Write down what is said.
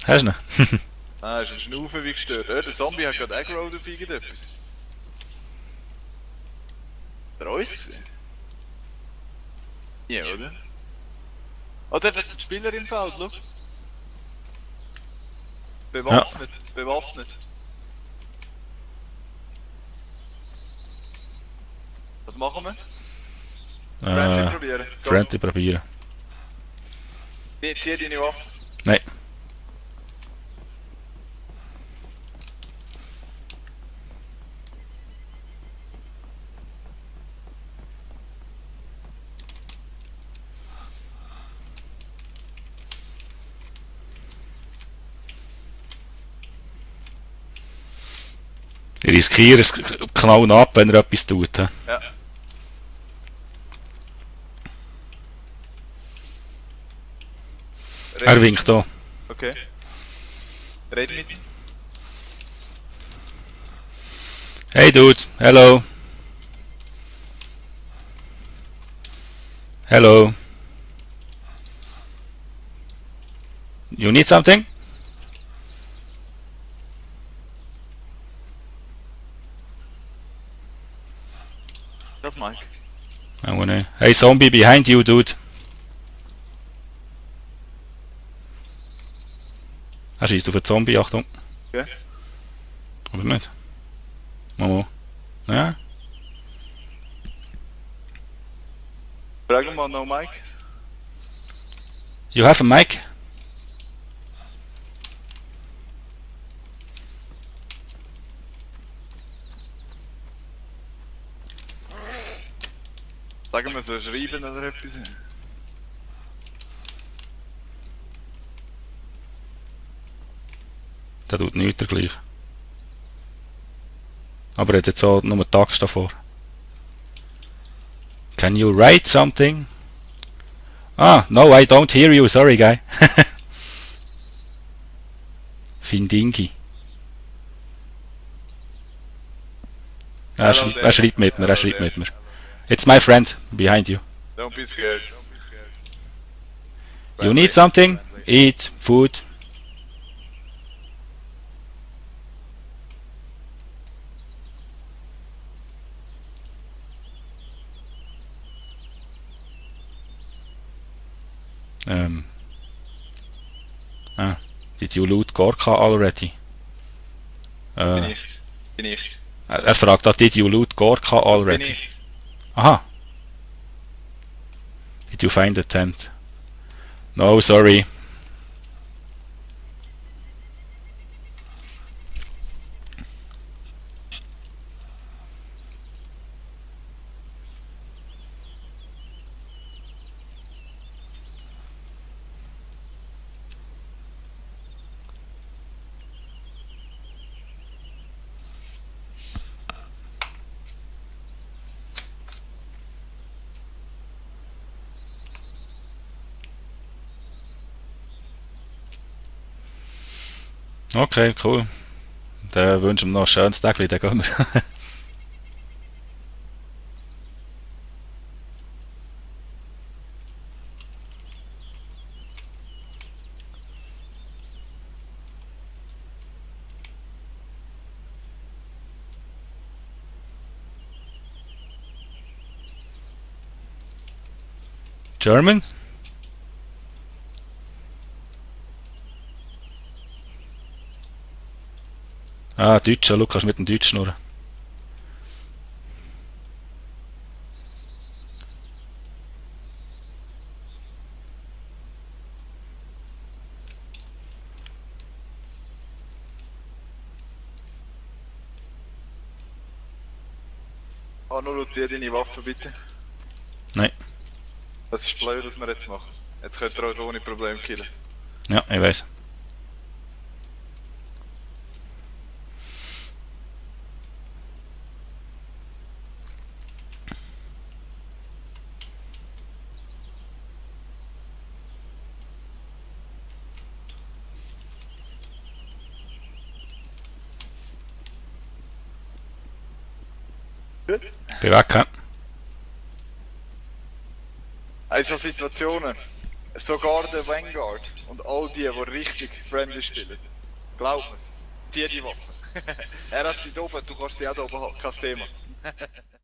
Hast du ihn? Ah, ist ein Schnaufen wie gestört. Der Zombie hat gerade Aggro auf irgendetwas. Hat er uns gesehen? Ja, oder? Oh, dort hat die Spielerin im Feld, schau. Bewaffnet, bewaffnet. Was machen wir? Friendly probieren. Friendly probieren. Zieh deine Waffe. Nein. Ich riskiere es knallen ab, wenn er etwas tut. Ja. Er winkt da. Okay. Red mit ihm. Hey dude, hello. Hello. You need something? Das Mike. Hey zombie behind you dude. Er schießt auf einen Zombie, Achtung. Okay. Oder nicht? Mama. Ja? Frag mal noch Mike. You have a mic? Sagen wir so schreiben oder etwas. Der tut nichts gleich. Aber er hat jetzt auch nur Text davor. Can you write something? Ah, no, I don't hear you, sorry guy. Findingi. Er schreibt mit mir, It's my friend, behind you. Don't be scared. You need something? Eat, food. Did you loot Gorka already? Bin ich. Er fragt da, did you loot Gorka already? Bin ich. Aha. Did you find the tent? No, sorry. Okay, cool. Dann wünschen wir noch ein schönes Tag, dann gehen wir. German? Ah, Deutsch, schau, kannst mit dem Deutsch schnurren. Anulu, zieh deine Waffe bitte. Nein. Das ist blöd, was wir jetzt machen. Jetzt könnt ihr uns ohne Problem killen. Ja, ich weiß. Gut. Bin weg, hä? Also Situationen. Sogar der Vanguard und all die richtig friendly spielen. Glaub mir's. Zieh die Waffe. Er hat sie da oben, du kannst sie auch da oben haben, kein Thema.